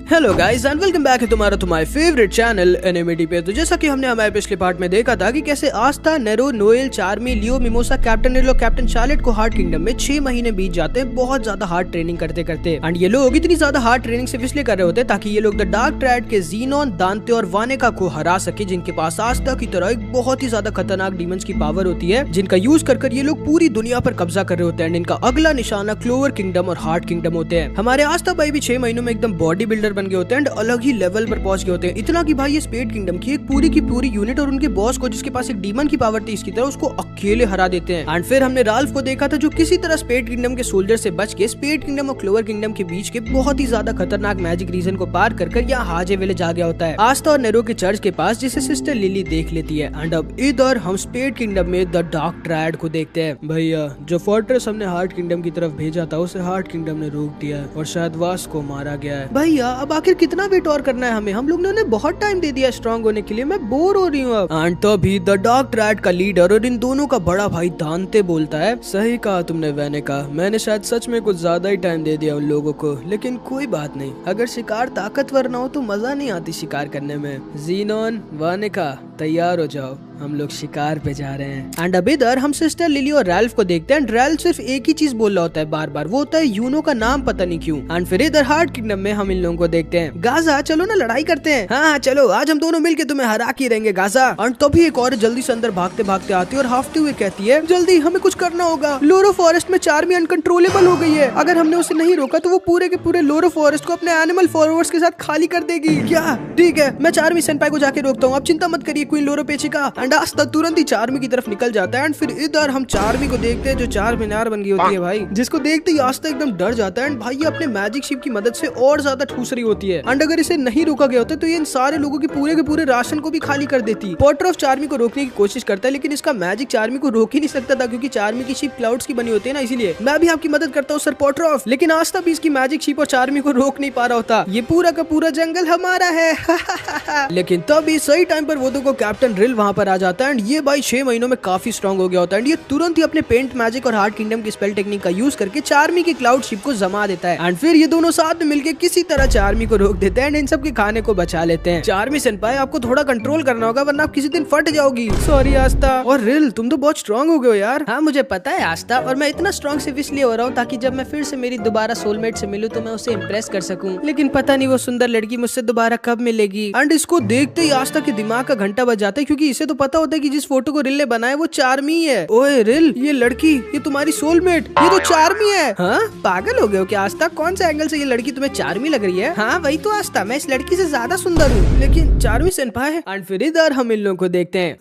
Hello guys and welcome back है तुम्हारा favourite channel एनिमेटी पे। तो जैसा कि हमने हमारे पिछले पार्ट में देखा था कि कैसे आस्था, नेरो, नोएल, चार्मी, लियो, मिमोसा, कैप्टन नेलो, कैप्टन शार्लेट को हार्ट किंगडम में 6 महीने बीत जाते हैं बहुत ज्यादा हार्ड ट्रेनिंग करते करते। एंड ये लोग इतनी ज्यादा हार्ड ट्रेनिंग सिर्फ इसलिए कर रहे होते ताकि ये लोग द डार्क ट्रायड के ज़ीनोन, दांते और वानेका को हरा सके, जिनके पास आस्था की तरह एक बहुत ही ज्यादा खतरनाक डीमंस की पावर होती है, जिनका यूज कर ये लोग पूरी दुनिया पर कब्जा कर रहे होते हैं। इनका अगला निशाना क्लोवर किंगडम और हार्ट किंगडम होते हैं। हमारे आस्था भाई भी 6 महीनों में एकदम बॉडी बिल्डर बन गए होते हैं, अलग ही लेवल पर पहुंच गए होते हैं। इतना कि भाई ये स्पेड किंगडम की पूरी यूनिट और उनके बॉस को, जिसके पास एक डीमन की पावर थी इसकी तरह, उसको अकेले हरा देते हैं। एंड फिर हमने राल्फ को देखा था जो किसी तरह स्पेड किंगडम के सोल्जर से बच के स्पेड किंगडम और क्लोवर किंगडम के बीच के बहुत ही ज्यादा खतरनाक मैजिक रीजन को पार कर यहाँ हाजे विलेज आ गया होता है, आस्था और नेरो के चर्च के पास, जिसे सिस्टर लिली देख लेती है। एंड अब इधर हम स्पेड किंगडम में द डार्क ट्रायड को देखते हैं। भैया जो फोर्ट्रेस हमने हार्ट किंगडम की तरफ भेजा था उसे हार्ट किंगडम ने रोक दिया है और शायद वास को मारा गया है। भैया अब आखिर कितना वेट और करना है हमें? हम लोग ने बहुत टाइम दे दिया स्ट्रॉन्ग होने के लिए, मैं बोर हो रही हूँ अब। एंड तभी द डार्क ट्रायड का लीडर और इन दोनों का बड़ा भाई दांते बोलता है, सही कहा तुमने वेनेका, मैंने शायद सच में कुछ ज्यादा ही टाइम दे दिया उन लोगों को, लेकिन कोई बात नहीं, अगर शिकार ताकतवर ना हो तो मजा नहीं आती शिकार करने में। ज़ीनोन, वानेका तैयार हो जाओ, हम लोग शिकार पे जा रहे हैं। एंड अब इधर हम सिस्टर लिली और रैल्फ को देखते हैं। रैल्फ सिर्फ एक ही चीज बोल रहा होता है बार बार, वो होता है यूनो का नाम पता नहीं क्यों। एंड फिर इधर हार्ट किंगडम में हम इन लोगों को देखते हैं, गाजा चलो ना लड़ाई करते हैं। हाँ चलो, आज हम दोनों मिलके तुम्हें हरा के रहेंगे गाजा। और तभी एक और जल्दी से अंदर भागते भागते आती है और हाफते हुए कहती है, जल्दी हमें कुछ करना होगा, लोरो फॉरेस्ट में चार्मी अनकंट्रोलेबल हो गई है, अगर हमने उसे नहीं रोका तो वो पूरे के पूरे लोरो फॉरेस्ट को अपने एनिमल फॉलोअर्स के साथ खाली कर देगी। क्या? ठीक है, मैं चार्मी सेनपाई को जाके रोकता हूँ, आप चिंता मत करिए क्वीन लोरो पेचिका। एंड आस्था तुरंत ही चार्मी की तरफ निकल जाता है। एंड फिर इधर हम चार्मी को देखते हैं जो 4 मीनार बन गई होती है भाई, जिसको देखते ही आस्था एकदम डर जाता है। एंड भाई ये अपने मैजिक शिप की मदद से और ज्यादा ठूस रही होती है। एंड अगर इसे नहीं रोका गया होता तो ये इन सारे लोगों के पूरे राशन को भी खाली कर देती। पॉटर ऑफ चार्मी को रोकने की कोशिश करता है, लेकिन इसका मैजिक चार्मी को रोक ही नहीं सकता था, क्योंकि चार्मी की शिप क्लाउड्स की बनी होती है ना, इसीलिए मैं भी आपकी मदद करता हूँ सर पॉटर ऑफ। लेकिन आस्था भी इसकी मैजिक शिप और चार्मी को रोक नहीं पा रहा होता। ये पूरा का पूरा जंगल हमारा है। लेकिन तभी सही टाइम पर वो दो कैप्टन रिल वहाँ पर आ जाता है। एंड ये भाई 6 महीनों में काफी स्ट्रॉन्ग हो गया होता है। एंड ये तुरंत ही अपने पेंट मैजिक और हार्ट किंगडम की स्पेल टेक्निक का यूज करके चार्मी की क्लाउड शिप को जमा देता है। एंड फिर ये दोनों साथ में मिलकर किसी तरह चार्मी को रोक देते हैं एंड इन सब के खाने को बचा लेते हैं। चार्मी सेनपाई आपको थोड़ा कंट्रोल करना होगा, वरना आप किसी दिन फट जाओगी। सॉरी आस्था। और रिल तुम तो बहुत स्ट्रॉन्ग हो गए हो यार। हाँ मुझे पता है आस्था, और मैं इतना स्ट्रॉन्ग सिर्फ इसलिए हो रहा हूँ ताकि जब मैं फिर से मेरी दोबारा सोलमेट से मिलूं तो मैं उसे इम्प्रेस कर सकूं। लेकिन पता नहीं वो सुंदर लड़की मुझसे दोबारा कब मिलेगी। एंड इसको देखते ही आस्था के दिमाग का घंटा बज जाता है, क्योंकि इसे तो पता होता है कि जिस फोटो को रिल ने बनाया वो चार्मी है। ओए रिल, ये लड़की, ये तुम्हारी सोलमेट, ये तो चार्मी है। हाँ पागल हो गए हो क्या आस्था? कौन सा एंगल से ये लड़की तुम्हें चार्मी लग रही है? हाँ वही तो आस्था, मैं इस लड़की से ज्यादा सुंदर हूँ। लेकिन चार्मी सेनपाई। एंड फिर इधर हम इन लोगों को देखते हैं,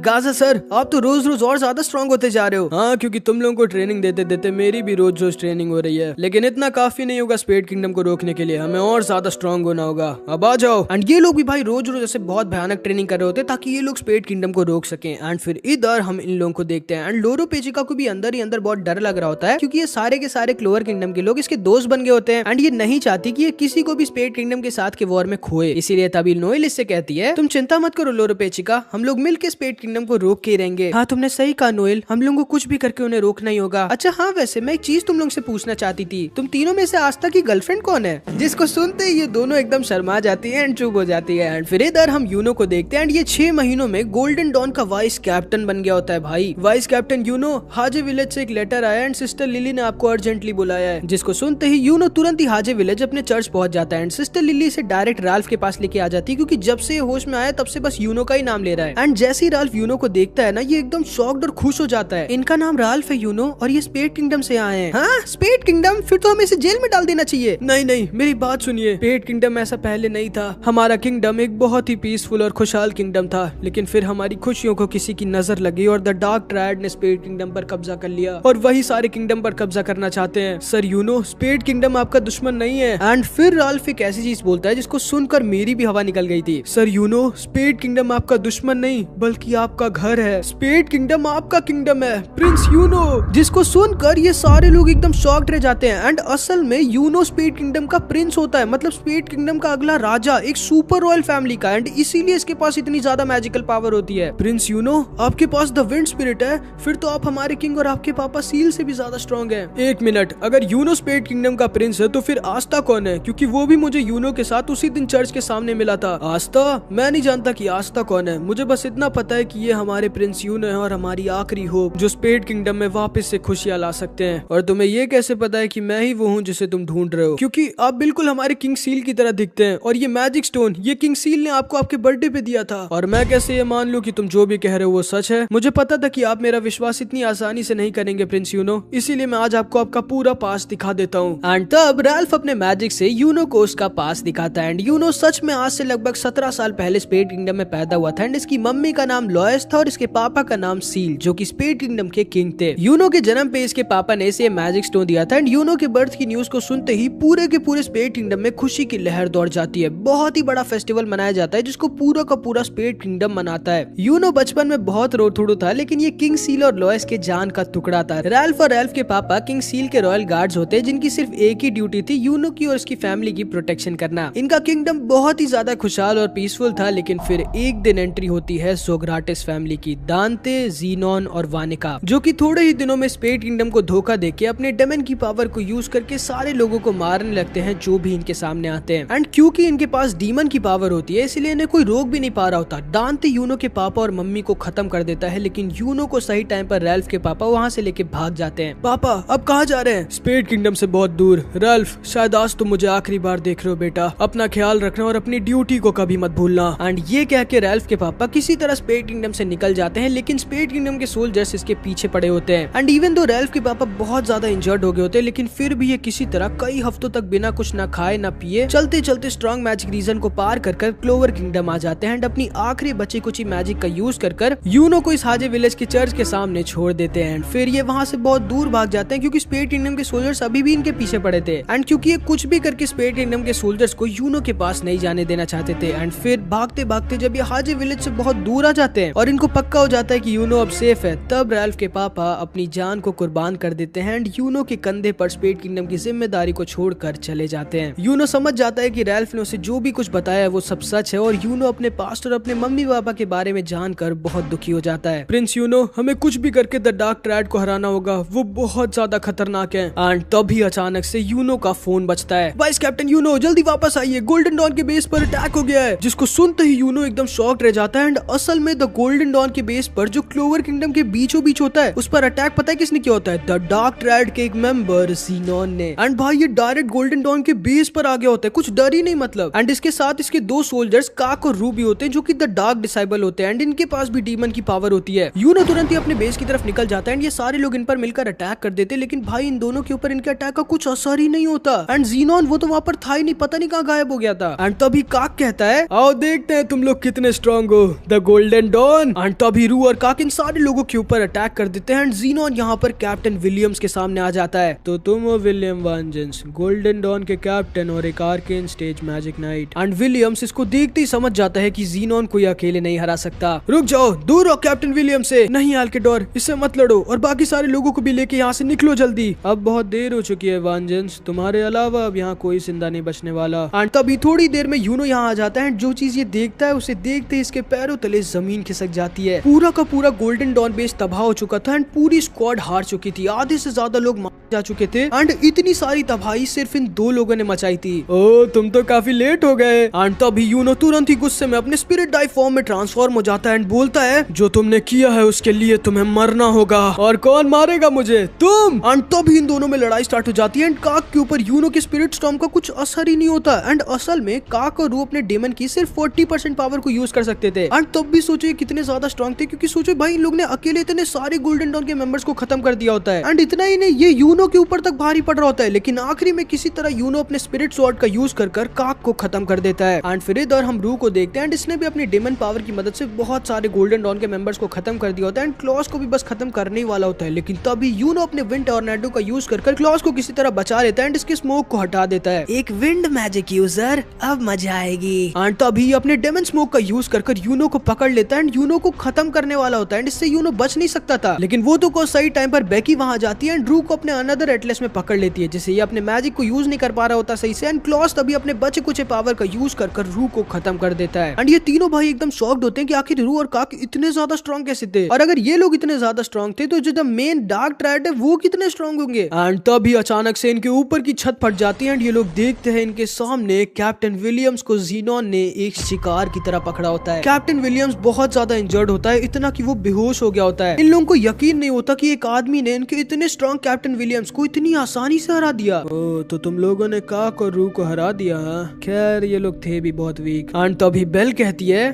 गाजा सर आप तो रोज रोज और ज्यादा स्ट्रॉन्ग होते जा रहे हो। हाँ क्योंकि तुम लोगों को ट्रेनिंग देते देते मेरी भी रोज रोज ट्रेनिंग हो रही है, लेकिन इतना काफी नहीं होगा स्पेड किंगडम को रोकने के लिए, हमें और ज्यादा स्ट्रॉन्ग होना होगा, अब आ जाओ। एंड ये लोग भी भाई रोज रोज ऐसे बहुत भयानक ट्रेनिंग कर रहे होते ताकि ये लोग स्पेड किंगडम को रोक सके। एंड फिर इधर हम इन लोगों को देखते हैं। एंड लोरो पेचिका को भी अंदर ही अंदर बहुत डर लग रहा होता है, क्योंकि ये सारे के सारे क्लोवर किंगडम के लोग इसके दोस्त बन गए होते हैं। एंड ये नहीं चाहती कि ये किसी को भी स्पेड किंगडम के साथ के वॉर में खोए, इसीलिए तभी नोएल इससे कहती है, तुम चिंता मत करो लोरो पेचिका, हम लोग मिलकर स्पेड किंगडम को रोक के रहेंगे। हाँ तुमने सही कहा नोएल, हम लोगों को कुछ भी करके उन्हें रोकना ही होगा। अच्छा हाँ वैसे मैं एक चीज तुम लोग से पूछना चाहती थी, तुम तीनों में से आस्था की गर्लफ्रेंड कौन है? जिसको सुनते ही ये दोनों एकदम शर्मा जाती है एंड चुप हो जाती है। एंड फिर इधर हम यूनो को देखते हैं। एंड ये 6 महीनों में गोल्डन डॉन का वाइस कैप्टन बन गया होता है भाई। वाइस कैप्टन यूनो, हाजे विलेज से एक लेटर आया एंड सिस्टर लिली ने आपको अर्जेंटली बुलाया है, जिसको सुनते ही यूनो तुरंत ही हाजे विलेज अपने चर्च पहुंच जाता है। एंड सिस्टर लिली से डायरेक्ट राल्फ के पास लेके आ जाती है, क्योंकि जब से होश में आया तब से बस यूनो का ही नाम ले रहा है। एंड जैसे ही राल्फ यूनो को देखता है ना, ये एकदम शॉक्ड और खुश हो जाता है। इनका नाम राल्फ है यूनो, और ये स्पेड किंगडम से आए हैं। हाँ स्पेड किंगडम, फिर तो हमें इसे जेल में डाल देना चाहिए। नहीं मेरी बात सुनिए, स्पेड किंगडम ऐसा पहले नहीं था। हमारा किंगडम एक बहुत ही पीसफुल और खुशहाल किंगडम था, लेकिन फिर हमारी खुशियों को किसी की नजर लगी और द डार्क ट्रायड ने स्पेड किंगडम पर कब्जा कर लिया, और वही सारे किंगडम पर कब्जा करना चाहते हैं। सर यूनो, स्पेड किंगडम आपका दुश्मन नहीं है। एंड फिर राल्फ एक ऐसी चीज बोलता है जिसको सुनकर मेरी भी हवा निकल गई थी। सर यूनो, स्पेड किंगडम आपका दुश्मन नहीं बल्कि आपका घर है। स्पेड किंगडम आपका किंगडम है प्रिंस यूनो। जिसको सुनकर ये सारे लोग एकदम शॉक्ड रह जाते हैं। एंड असल में यूनो स्पेड किंगडम का प्रिंस होता है, मतलब स्पेड किंगडम का अगला राजा, एक सुपर रॉयल फैमिली का। एंड इसीलिए इसके पास इतनी ज्यादा मैजिकल पावर होती है। प्रिंस यूनो, आपके पास द विंड स्पिरिट है, फिर तो आप हमारे किंग और आपके पापा सील से भी ज्यादा स्ट्रॉन्ग हैं। एक मिनट, अगर यूनो स्पेड किंगडम का प्रिंस है तो फिर आस्था कौन है? क्योंकि वो भी मुझे यूनो के साथ उसी दिन चर्च के सामने मिला था। आस्था? मैं नहीं जानता कि आस्था कौन है। मुझे बस इतना पता है कि ये हमारे प्रिंस यूनो है और हमारी आखिरी होप जो स्पेड किंगडम में वापस से खुशियां ला सकते हैं। और तुम्हें ये कैसे पता है कि मैं ही वो हूँ जिसे तुम ढूंढ रहे हो? क्योंकि आप बिल्कुल हमारे किंग सील की तरह दिखते हैं और ये मैजिक स्टोन ये किंग सील ने आपको आपके बर्थडे पे दिया था। और मैं कैसे ये मान लूं कि तुम जो भी कह रहे हो वो सच है? मुझे पता था कि आप मेरा विश्वास इतनी आसानी से नहीं करेंगे प्रिंस यूनो, इसीलिए मैं आज आपको आपका पूरा पास दिखा देता हूँ। एंड तब रैल्फ अपने मैजिक से यूनो को उसका पास दिखाता है। एंड यूनो सच में आज से लगभग 17 साल पहले स्पेड किंगडम में पैदा हुआ था। एंड इसकी मम्मी का नाम लॉयस था और इसके पापा का नाम सील, जो कि स्पेड किंगडम के किंग थे। यूनो के जन्म पे इसके पापा ने इसे मैजिक स्टोन दिया था। एंड यूनो के बर्थ की न्यूज को सुनते ही पूरे के पूरे स्पेड किंगडम में खुशी की लहर दौड़ जाती है। बहुत ही बड़ा फेस्टिवल मनाया जाता है जिसको पूरा का पूरा स्पेड किंगडम मनाता है। यूनो बचपन में बहुत रोतुड़ू था, लेकिन ये किंग सील और लॉयस के जान का टुकड़ा था। रैल्फ और रैल्फ के पापा किंग सील के रॉयल गार्ड्स होते, जिनकी सिर्फ एक ही ड्यूटी थी, यूनो की और उसकी फैमिली की प्रोटेक्शन करना। इनका किंगडम बहुत ही ज्यादा खुशहाल और पीसफुल था, लेकिन फिर एक दिन एंट्री होती है जोग्राटिस फैमिली की, दांते, ज़ीनोन और वानिका, जो कि थोड़े ही दिनों में स्पेड किंगडम को धोखा देके अपने डेमन की पावर को यूज करके सारे लोगों को मारने लगते हैं जो भी इनके सामने आते हैं। एंड क्योंकि इनके पास डीमन की पावर होती है, इसलिए इन्हें कोई रोक भी नहीं पा रहा होता। दांते यूनो के पापा और मम्मी को खत्म कर देता है, लेकिन यूनो को सही टाइम पर रैल्फ के पापा वहाँ से लेके भाग जाते हैं। पापा अब कहाँ जा रहे हैं? स्पेड किंगडम से बहुत दूर। रैल्फ, शायद आज तुम मुझे आखिरी बार देख रहे हो बेटा, अपना ख्याल रखना और अपनी ड्यूटी को कभी मत भूलना। एंड ये कह के रैल्फ के पापा किसी तरह स्पेड किंगडम से निकल जाते हैं, लेकिन स्पेड किंगडम के सोल्जर्स इसके पीछे पड़े होते हैं। एंड इवन दो रैल्फ के पापा बहुत ज्यादा इंजर्ड हो गए होते हैं, लेकिन फिर भी ये किसी तरह कई हफ्तों तक बिना कुछ ना खाए ना पिए चलते चलते स्ट्रॉन्ग मैजिक रीजन को पार कर क्लोवर किंगडम आ जाते हैं। एंड अपनी आखिरी बची कुची मैजिक का यूज कर यूनो को इस हाजे विलेज के चर्च के सामने छोड़ देते हैं। फिर ये वहाँ से बहुत दूर भाग जाते हैं, क्योंकि स्पेड किंगडम के सोल्जर्स अभी भी इनके पीछे पड़े थे। एंड क्योंकि ये कुछ भी करके स्पेड किंगडम के सोल्जर्स को यूनो के पास नहीं जाने देना चाहते थे। एंड फिर भागते भागते जब ये हाजे विलेज से बहुत दूर आ जाते हैं और इनको पक्का हो जाता है कि यूनो अब सेफ है, तब रैल्फ के पापा अपनी जान को कुर्बान कर देते हैं। एंड यूनो के कंधे पर स्पेड किंगडम की जिम्मेदारी को छोड़कर चले जाते हैं। यूनो समझ जाता है कि रैल्फ ने उसे जो भी कुछ बताया वो सब सच है, और यूनो अपने पास्ट और अपने मम्मी पापा के बारे में जानकर बहुत दुखी हो जाता है। प्रिंस यूनो, हमें कुछ भी करके द डार्क ट्रायड को हराना होगा, वो बहुत ज्यादा खतरनाक है। एंड तभी अचानक से यूनो का फोन बजता है। वाइस कैप्टन यूनो, जल्दी वापस आइए, गोल्डन डॉन के बेस पर अटैक हो गया है। जिसको सुनते ही यूनो एकदम शॉक्ड रह जाता है। एंड असल में द गोल्डन डॉन के बेस पर जो क्लोवर किंगडम के बीचों बीच होता है, उस पर अटैक पता है किसने किया होता है? द डार्क ट्रायड के एक मेंबर ज़ीनोन ने। एंड भाई ये डायरेक्ट गोल्डन डॉन के बेस पर आ गया होता है, कुछ डर ही नहीं मतलब। एंड इसके साथ इसके दो सोल्जर्स काक और रूबी होते हैं, जो कि द डार्क डिसाइबल होते हैं। एंड इनके पास भी डीमन की पावर होती है। यूनो तुरंत ही अपने बेस की तरफ निकल जाता है। एंड ये सारे लोग इन पर मिलकर अटैक कर देते हैं, लेकिन भाई इन दोनों के ऊपर इनके अटैक का कुछ असर ही नहीं होता। एंड ज़ीनोन वो तो वहाँ पर था ही नहीं, पता नहीं कहाँ गायब हो गया था। एंड तभी काक कहता है, आओ देखते हैं तुम लोग कितने स्ट्रॉन्ग हो, द गोल्डन डॉन। एंड तभी रू और काक इन सारे लोगों के ऊपर अटैक कर देते हैं। एंड ज़ीनोन यहाँ पर कैप्टन विलियम्स के सामने आ जाता है। तो तुम हो विलियम वेंजेंस, गोल्डन डॉन के कैप्टन और एक arcane stage magic night. And Williams इसको देखते ही समझ जाता है कि ज़ीनोन कोई अकेले नहीं हरा सकता। रुक जाओ, दूर हो कैप्टन विलियम से। नहीं आल्केडोर, इससे मत लड़ो और बाकी सारे लोगों को भी लेके यहाँ से निकलो जल्दी। अब बहुत देर हो चुकी है वेंजेंस, तुम्हारे अलावा अब यहाँ कोई जिंदा नहीं बचने वाला। एंड तभी थोड़ी देर में यूनो यहाँ आ जाता है। जो चीज ये देखता है उसे देखते ही इसके पैरों तले जमीन खिसक जाती है। पूरा का पूरा गोल्डन डॉन बेस तबाह हो चुका था। एंड पूरी स्क्वाड हार चुकी थी, आधे से ज्यादा लोग मारे जा चुके थे। एंड इतनी सारी तबाही सिर्फ इन दो लोगों ने मचाई थी। ओ तुम तो काफी लेट हो गए। एंड तभी यूनो तुरंत ही गुस्से में अपने स्पिरिट डाई फॉर्म में ट्रांसफॉर्म हो जाता है एंड बोलता है, जो तुमने किया है उसके लिए तुम्हें मरना होगा। और कौन मारेगा मुझे? तुम। एंड तभी इन दोनों में लड़ाई स्टार्ट हो जाती है। एंड काक के ऊपर यूनो के स्पिरिट स्टॉर्म का कुछ असर ही नहीं होता। एंड असल में काक और रू अपने डेमन की सिर्फ 40% पावर को यूज कर सकते थे। एंड तब भी सोचो कितने ज्यादा स्ट्रॉन्ग थे, क्योंकि सोचो भाई इन लोग ने अकेले इतने सारे गोल्डन डॉन के मेंबर्स को खत्म कर दिया होता है। एंड इतना ही नहीं, ये यूनो के ऊपर तक भारी पड़ रहा होता है, लेकिन आखिरी में किसी तरह यूनो अपने स्पिरिट स्वॉर्ड का यूज कर काक को खत्म कर देता है। एंड फिर इधर हम रू को देखते हैं। एंड इसने भी अपनी डेमन पावर की मदद से बहुत सारे गोल्डन डॉन के मेंबर्स को खत्म कर दिया होता है। एंड क्लॉस को भी बस खत्म करने ही वाला होता है, लेकिन तभी यूनो अपने विंड टॉर्नेडो का यूज कर क्लॉस को किसी तरह बचा लेता है एंड इसके स्मोक को हटा देता है। एक विंड मैजिक यूजर, अब मजा आएगी। एंड तभी अपने डेमन स्मोक का यूज कर यूनो को पकड़ लेता है एंड यूनो को खत्म करने वाला होता है। एंड इससे यूनो बच नहीं सकता था, लेकिन वो तो को सही टाइम पर बेकी वहां जाती है एंड ड्रू को अपने अनदर एटलस में पकड़ लेती है, जिससे ये अपने मैजिक को यूज नहीं कर पा रहा होता सही से। एंड क्लॉस तभी अपने बचे कुछ पावर का यूज कर रू को खत्म कर देता है। एंड ये तीनों भाई एकदम शॉक्ड होते हैं कि आखिर रू और काक इतने ज्यादा स्ट्रॉन्ग कैसे थे, और अगर ये लोग इतने ज्यादा स्ट्रॉन्ग थे तो जो मेन डार्क ट्रायड है वो कितने स्ट्रॉन्ग होंगे। एंड तभी अचानक से इनके ऊपर की छत फट जाती है एंड ये लोग देखते हैं इनके सामने कैप्टन विलियम्स को ज़ीनोन ने एक शिकार की तरह पकड़ा होता है। कैप्टन विलियम्स बहुत ज्यादा इंजर्ड होता है, इतना कि वो बेहोश हो गया होता है। इन लोगों को यकीन नहीं होता कि एक आदमी ने इनके इतने स्ट्रॉन्ग कैप्टन विलियम्स को इतनी आसानी से हरा दिया। ओ, तो तुम लोगों ने काक और रू को हरा दिया। खैर ये लोग थे भी बहुत वीक। एंड तभी बेल कहती है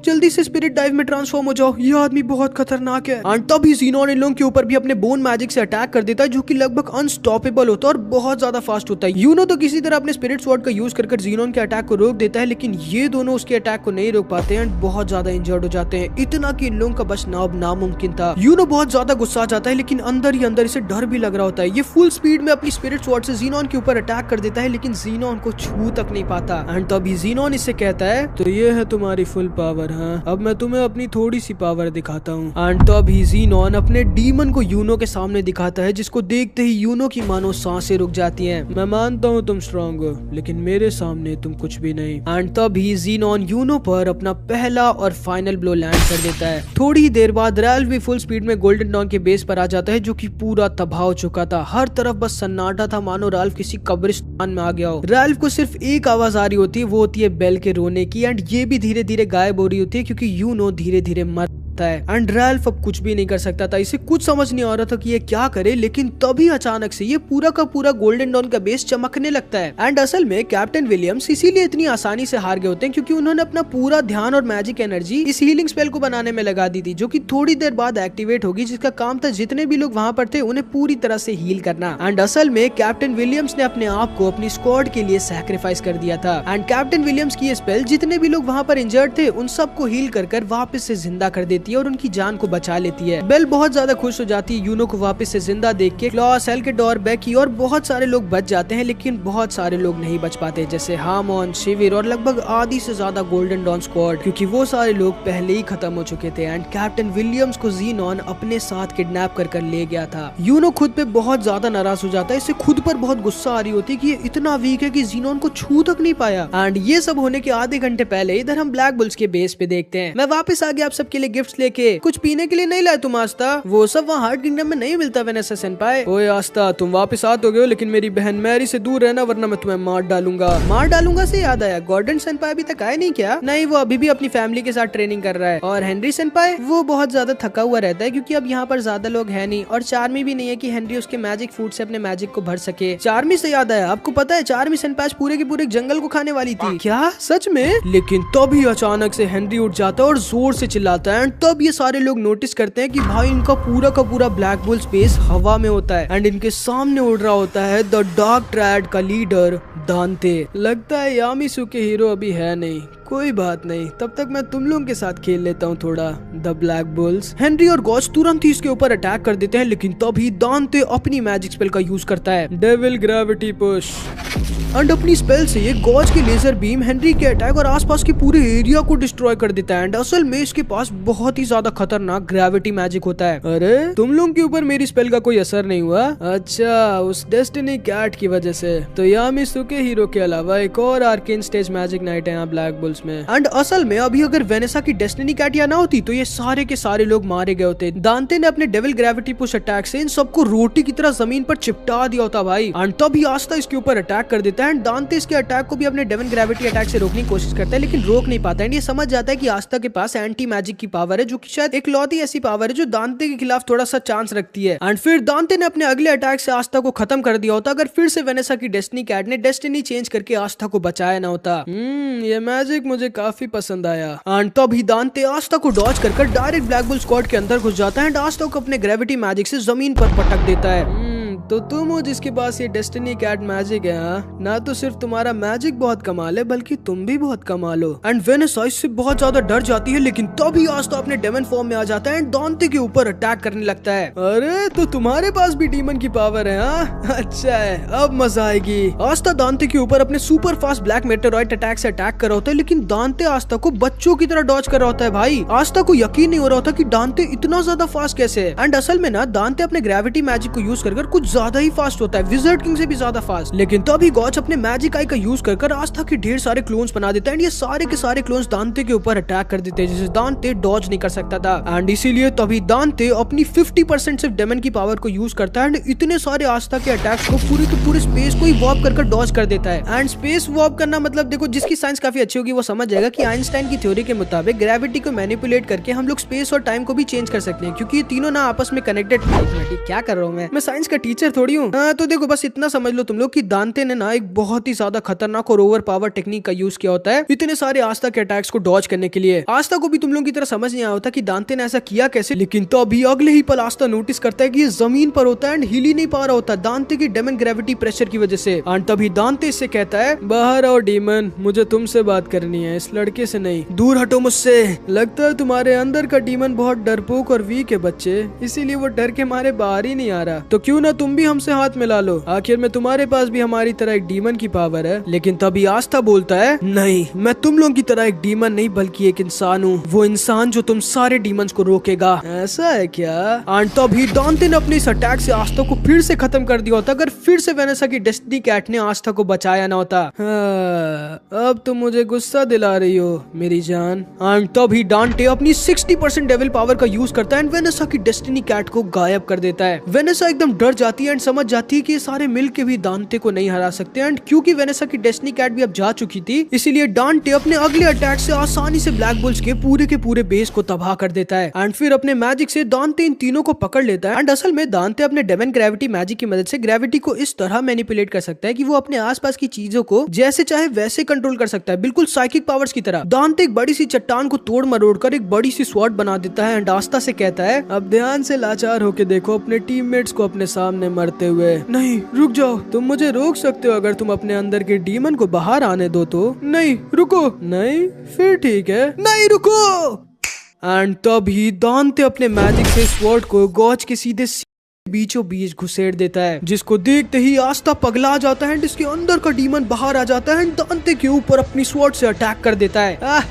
जल्दी से स्पिरिट डाइव में ट्रांसफॉर्म हो जाओ, ये आदमी बहुत खतरनाक है। एंड तभी ज़ीनोन इन लोगों के ऊपर भी अपने बोन मैजिक से अटैक कर देता है, जो कि लगभग अनस्टॉपेबल होता है और बहुत ज्यादा फास्ट होता है। तो किसी तरह अपने स्पिरिट स्वॉर्ड का यूज कर ज़ीनोन के अटैक को रोक देता है, लेकिन ये दोनों उसके अटैक को नहीं रोक पाते हैं, बहुत ज्यादा इंजर्ड हो जाते हैं, इतना कि इन लोगों का बचना अब नामुमकिन था। बहुत ज्यादा गुस्सा आ जाता है, लेकिन अंदर ही अंदर इसे डर भी लग रहा होता है। ये फुल स्पीड में अपनी स्पिरिट स्वॉर्ड से ज़ीनोन के ऊपर अटैक कर देता है, लेकिन ज़ीनोन को छू तक नहीं पाता। एंड तभी ज़ीनोन इससे कहता है, तो ये है तुम्हारी फुल पावर, हाँ अब मैं तुम्हें अपनी थोड़ी सी पावर दिखाता हूँ। एंड तभी ज़ीनोन अपने डीमन को यूनो के सामने दिखाता है, जिसको देखते ही यूनो की मानो सांसें रुक जाती हैं। मैं मानता हूँ तुम स्ट्रॉन्ग हो, लेकिन मेरे सामने तुम कुछ भी नहीं। एंड तभी ज़ीनोन यूनो पर अपना पहला और फाइनल ब्लो लैंड कर देता है। थोड़ी ही देर बाद रैल्फ भी फुल स्पीड में गोल्डन डॉन के बेस पर आ जाता है, जो कि पूरा तबाह हो चुका था। हर तरफ बस सन्नाटा था, मानो रैल्फ किसी कब्रिस्तान में आ गया हो। रैल्फ को सिर्फ एक आवाज आ रही होती है, वो होती है बेल के रोने की। एंड ये भी धीरे धीरे गायब हो रही होती है, क्योंकि यूनो धीरे धीरे मर है। एंड रैल्फ अब कुछ भी नहीं कर सकता था, इसे कुछ समझ नहीं आ रहा था कि ये क्या करे। लेकिन तभी अचानक से ये पूरा का पूरा गोल्डन डॉन का बेस चमकने लगता है। एंड असल में कैप्टन विलियम्स इसीलिए इतनी आसानी से हार गए होते हैं, क्योंकि उन्होंने अपना पूरा ध्यान और मैजिक एनर्जी इस हीलिंग स्पेल को बनाने में लगा दी थी, जो कि थोड़ी देर बाद एक्टिवेट होगी, जिसका काम था जितने भी लोग वहाँ पर थे उन्हें पूरी तरह से हील करना। एंड असल में कैप्टन विलियम्स ने अपने आप को अपनी स्क्वाड के लिए सैक्रिफाइस कर दिया था। एंड कैप्टन विलियम्स की ये स्पेल जितने भी लोग वहाँ पर इंजर्ड थे उन सबको हील कर वापस से जिंदा कर देती है और उनकी जान बचा लेती है। बेल बहुत ज्यादा खुश हो जाती है यूनो को वापस से जिंदा देख के। क्लॉस, हेल्केडोर, बेकी और बहुत सारे लोग बच जाते हैं, लेकिन बहुत सारे लोग नहीं बच पाते, जैसे हामोन, शिविर और लगभग आधी से ज्यादा गोल्डन डॉन स्क्वाड, क्योंकि वो सारे लोग पहले ही खत्म हो चुके थे। एंड कैप्टन विलियम्स को ज़ीनोन अपने साथ किडनैप कर ले गया था। यूनो खुद पे बहुत ज्यादा नाराज हो जाता है, इससे खुद पर बहुत गुस्सा आ रही होती है कि ये इतना वीक है कि ज़ीनोन को छू तक नहीं पाया। एंड ये सब होने के आधे घंटे पहले इधर हम ब्लैक बुल्स के बेस पे देखते हैं। मैं वापस आ गया आप सबके लिए गिफ्ट लेके। कुछ पीने के लिए नहीं लाया तुम आस्था, वो सब वहाँ हार्ट किंगडम में नहीं मिलता वेनेसा सेनपाई। ओए आस्था, तुम वापस आ तो गए हो, लेकिन मेरी बहन मैरी से दूर रहना, वरना मैं तुम्हें मार डालूंगा। से याद आया, गॉर्डन सेनपाई अभी तक आया नहीं क्या? नहीं, वो अभी भी अपनी फैमिली के साथ ट्रेनिंग कर रहा है। और हेनरी सेनपाई वो बहुत ज्यादा थका हुआ रहता है, क्योंकि अब यहाँ पर ज्यादा लोग है नहीं, और चार्मी भी नहीं है कि हेनरी उसके मैजिक फूड से अपने मैजिक को भर सके। चार्मी से याद आया, आपको पता है चार्मी सेनपाई पूरे के पूरे जंगल को खाने वाली थी। क्या सच में? लेकिन तभी अचानक से हेनरी उठ जाता है और जोर से चिल्लाता है। एंड तब ये सारे लोग नोटिस करते हैं कि भाई इनका पूरा का पूरा ब्लैक बुल स्पेस हवा में होता है, एंड इनके सामने उड़ रहा होता है द डार्क ट्रायड का लीडर दांते। लगता है यामिसु के हीरो अभी है नहीं, कोई बात नहीं, तब तक मैं तुम लोगों के साथ खेल लेता हूँ थोड़ा द ब्लैक बुल्स। हेनरी और गॉज तुरंत ही इसके ऊपर अटैक कर देते हैं, लेकिन तभी दांते अपनी मैजिक स्पेल का यूज करता है, डेविल ग्रेविटी पुश। एंड अपनी स्पेल से ये गॉज की लेजर बीम हेनरी के अटैक और आसपास के पूरे एरिया को डिस्ट्रॉय कर देता है। एंड असल में इसके पास बहुत ही ज्यादा खतरनाक ग्रेविटी मैजिक होता है। अरे तुम लोगों के ऊपर मेरी स्पेल का कोई असर नहीं हुआ? अच्छा, उस डेस्टिनी कैट की वजह से। तो यामिसु के हीरो के अलावा एक और आर्केन स्टेज मैजिक नाइट है यहाँ ब्लैक बुल्स में। एंड असल में अभी अगर वेनेसा की डेस्टिनी कैट या ना होती तो ये सारे के सारे लोग मारे गए होते। दांते ने अपने डेविल ग्रेविटी पुश अटैक से इन सबको रोटी की तरह जमीन पर चिपटा दिया होता भाई। एंड तभी आस्था इसके ऊपर अटैक कर देता है, एंड दांते इसके अटैक को भी अपने डेविल ग्रेविटी अटैक से रोकने की कोशिश करता है, लेकिन रोक नहीं पाता। एंड ये समझ जाता है कि आस्था के पास एंटी मैजिक की पावर है, जो कि शायद एक लौती ऐसी पावर है जो दांते के खिलाफ थोड़ा सा चांस रखती है। एंड फिर दांते ने अपने अगले अटैक से आस्था को खत्म कर दिया होता अगर फिर से वेनेसा की डेस्टिनी कैट ने डेस्टिनी चेंज करके आस्था को बचाया ना होता। ये मैजिक मुझे काफी पसंद आया। एंड तभी दांते आस्था को डॉज कर डायरेक्ट ब्लैक बुल स्क्वाड के अंदर घुस जाता है, एंड आस्था को अपने ग्रेविटी मैजिक से जमीन पर पटक देता है। तो तुम हो जिसके पास ये डेस्टिनी कैट मैजिक है, हाँ? ना तो सिर्फ तुम्हारा मैजिक बहुत कमाल है, बल्कि तुम भी बहुत कमाल हो। एंड वेनेसा इससे बहुत ज्यादा डर जाती है, लेकिन तभी आस्था अपने डेमन फॉर्म में आ जाता है एंड दांते के ऊपर अटैक करने लगता है। अरे तो तुम्हारे पास भी डीमन की पावर है, हाँ? अच्छा है, अब मजा आएगी। आस्था दांते के ऊपर अपने super fast black meteoroid attack से अटैक कर रहा होता है, लेकिन दांते आस्था को बच्चों की तरह डॉज कर रहा होता है भाई। आस्था को यकीन नहीं हो रहा होता कि दांते इतना ज्यादा फास्ट कैसे है। एंड असल में ना दांते अपने ग्रेविटी मैजिक को यूज कर कुछ ज्यादा ही फास्ट होता है, विजर्ड किंग से भी ज्यादा फास्ट। लेकिन तभी गॉच अपने मैजिक आई का यूज कर आस्था के ढेर सारे क्लोन्स बना देता है एंड ये सारे के सारे क्लोन्स दांते के ऊपर अटैक कर देते हैं, जिसे दांते डॉज नहीं कर सकता था। एंड इसीलिए तभी दांते अपनी 50% सिर्फ डेमन की पावर को यूज करता है एंड इतने सारे आस्था के अटैक्स को पूरे के पूरे स्पेस को ही वॉर्प कर डॉज कर देता है। एंड स्पेस वॉर्प करना मतलब देखो, जिसकी साइंस काफी अच्छी होगी वो समझ जाएगा कि आइंस्टाइन की थ्योरी के मुताबिक ग्रेविटी को मैनिपुलेट करके हम लोग स्पेस और टाइम को भी चेंज कर सकते हैं, क्योंकि ये तीनों ना आपस में कनेक्टेड। क्या कर रहा हूँ मैं साइंस का टीचर थोड़ी हूँ। तो देखो बस इतना समझ लो तुम लोग कि दांते ने ना एक बहुत ही ज्यादा खतरनाक और ओवर पावर टेक्निक का यूज किया होता है इतने सारे आस्था के अटैक्स को डॉज करने के लिए। आस्था को भी तुम लोगों की तरह समझ नहीं आया होता कि दांते ने ऐसा किया कैसे, लेकिन तो अभी अगले ही पल आस्था नोटिस करता है कि ये जमीन पर होता है एंड हिल ही नहीं पा रहा होता दांते की डेमन ग्रेविटी प्रेशर की वजह से। एंड तभी दांते इससे कहता है, बाहर आओ डीमन, मुझे तुमसे बात करनी है, इस लड़के से नहीं, दूर हटो मुझसे। लगता है तुम्हारे अंदर का डीमन बहुत डरपोक और वीक है बच्चे, इसीलिए वो डर के मारे बाहर ही नहीं आ रहा। तो क्यों ना तुम भी हमसे हाथ मिला लो, आखिर में तुम्हारे पास भी हमारी तरह एक डीमन की पावर है। लेकिन तभी आस्था बोलता है, नहीं, मैं तुम लोगों की तरह एक डीमन नहीं बल्कि एक इंसान हूँ, वो इंसान जो तुम सारे डीमंस को रोकेगा। ऐसा है क्या? एंड तभी दांते ने अपने इस अटैक से आस्था को फिर से खत्म कर दिया होता अगर फिर से वेनेसा की डेस्टिनी कैट ने आस्था को बचाया ना होता। अब तुम मुझे गुस्सा दिला रही हो मेरी जान। एंड तभी दांते अपनी 60% डेविल पावर का यूज करता है एंड वेनेसा की डेस्टिनी कैट को गायब कर देता है। वेनेसा एकदम डर जाती है एंड समझ जाती है कि ये सारे मिलके भी दांते को नहीं हरा सकते। एंड क्योंकि वेनेसा की डेस्टिनी कैट भी अब जा चुकी थी, इसीलिए दांते अपने अगले अटैक से आसानी से ब्लैक बुल्स के पूरे बेस को तबाह कर देता है। एंड फिर अपने मैजिक से दांते इन तीनों को पकड़ लेता है। एंड असल में दांते अपने डेमन ग्रेविटी मैजिक की मदद से ग्रेविटी को इस तरह मैनिपुलेट कर सकता है कि वो अपने आसपास की चीजों को जैसे चाहे वैसे कंट्रोल कर सकता है, बिल्कुल साइकिक पावर्स की तरह। दांते एक बड़ी सी चट्टान को तोड़ मरोड़ कर एक बड़ी सी स्वॉर्ड बना देता है एंड आस्था से कहता है, अब ध्यान से लाचार होके देखो अपने टीममेट्स को अपने सामने मरते हुए। नहीं, रुक जाओ, तुम मुझे रोक सकते हो अगर तुम अपने अंदर के डीमन को बाहर आने दो तो। नहीं, रुको। नहीं, फिर ठीक है। नहीं, रुको। एंड तभी दांते अपने मैजिक से स्वॉर्ड को गॉच के सीधे बीचों बीच घुसेड़ देता है, जिसको देखते ही आस्था पगला जाता है, जिसके अंदर का डीमन बाहर आ जाता है, दांते के ऊपर अपनी स्वॉर्ड से अटैक कर देता है।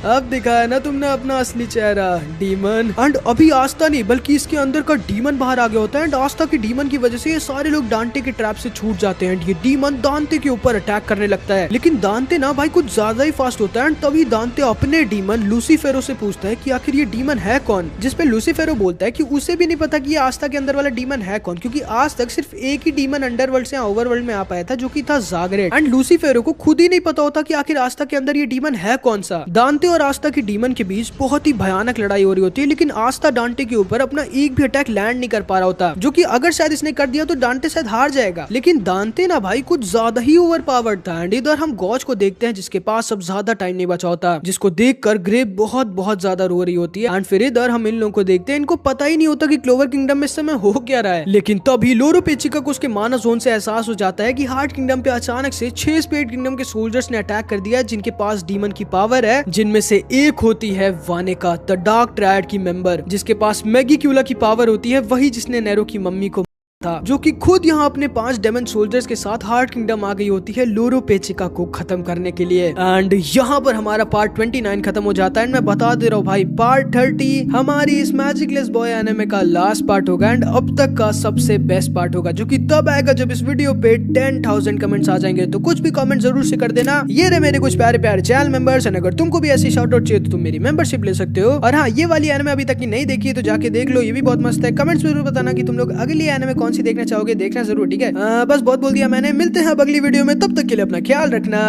अब दिखाया ना तुमने अपना असली चेहरा डीमन। एंड अभी आस्था नहीं बल्कि इसके अंदर का डीमन बाहर आ गया होता है एंड आस्था के डीमन की वजह से ये सारे लोग दांते के ट्रैप से छूट जाते हैं। ये डीमन दांते के ऊपर अटैक करने लगता है, लेकिन दांते ना भाई कुछ ज्यादा ही फास्ट होता है। एंड तभी दांते अपने डीमन लूसीफेरो से पूछता है कि आखिर ये डीमन है कौन, जिसपे लूसीफेरो बोलता है कि उसे भी नहीं पता कि ये आस्था के अंदर वाला डीमन है कौन, क्योंकि आज तक सिर्फ एक ही डीमन अंडरवर्ल्ड से ओवरवर्ल्ड में आ पाया था, जो कि था ज़ाग्रेट। एंड लूसीफेरो को खुद ही नहीं पता होता कि आखिर आस्था के अंदर ये डीमन है कौन सा। दांते और आस्था की डीमन के बीच बहुत ही भयानक लड़ाई हो रही होती है, लेकिन आस्था दांते के ऊपर अपना एक भी अटैक लैंड नहीं कर पा रहा होता, जो कि अगर शायद इसने कर दिया तो दांते शायद हार जाएगा। लेकिन दांते ना भाई कुछ ज्यादा ही ओवर पावर्ड था। एंड इधर हम गॉच को देखते हैं जिसके पास अब ज्यादा टाइम नहीं बचा होता, जिसको देखकर ग्रेप बहुत ज्यादा रो रही होती है। एंड फिर इधर हम इन लोगों को देखते हैं, इनको पता ही नहीं होता कि क्लोवर किंगडम में इस समय हो क्या रहा है। लेकिन तभी लोरो पेचिका को उसके माना जोन से एहसास हो जाता है कि हार्ट किंगडम पे अचानक से 6 स्पेड किंगडम के सोल्जर्स ने अटैक कर दिया, जिनके पास डीमन की पावर है, जिनमें से एक होती है वानेका द डार्क ट्रायड की मेंबर, जिसके पास मैगीक्यूला की पावर होती है, वही जिसने नेरो की मम्मी को था, जो कि खुद यहाँ अपने 5 डेमन सोल्जर्स के साथ हार्ट किंगडम आ गई होती है लोरो पेचिका को खत्म करने के लिए। एंड यहाँ पर हमारा पार्ट 29 खत्म हो जाता है। एंड मैं बता दे रहा हूँ भाई, पार्ट 30 हमारी इस मैजिकलेस बॉय एनिमे का लास्ट पार्ट होगा एंड अब तक का सबसे बेस्ट पार्ट होगा, जो कि तब आएगा जब इस वीडियो पे 10,000 कमेंट्स आ जाएंगे। तो कुछ भी कमेंट जरूर से कर देना। ये रहे मेरे कुछ प्यारे प्यारे चैनल मेंबर्स, एंड अगर तुमको भी ऐसी शाउट आउट चाहिए तो तुम मेरी मेंबरशिप ले सकते हो। और हाँ, ये वाली एनिमे अभी तक की नहीं देखी है तो जाके देख लो, ये भी बहुत मस्त है। कमेंट्स में जरूर बताना कि तुम लोग अगली एनिमे कौन सी देखना चाहोगे, देखना जरूर, ठीक है। बस बहुत बोल दिया मैंने, मिलते हैं अब अगली वीडियो में, तब तक के लिए अपना ख्याल रखना,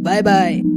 बाय बाय।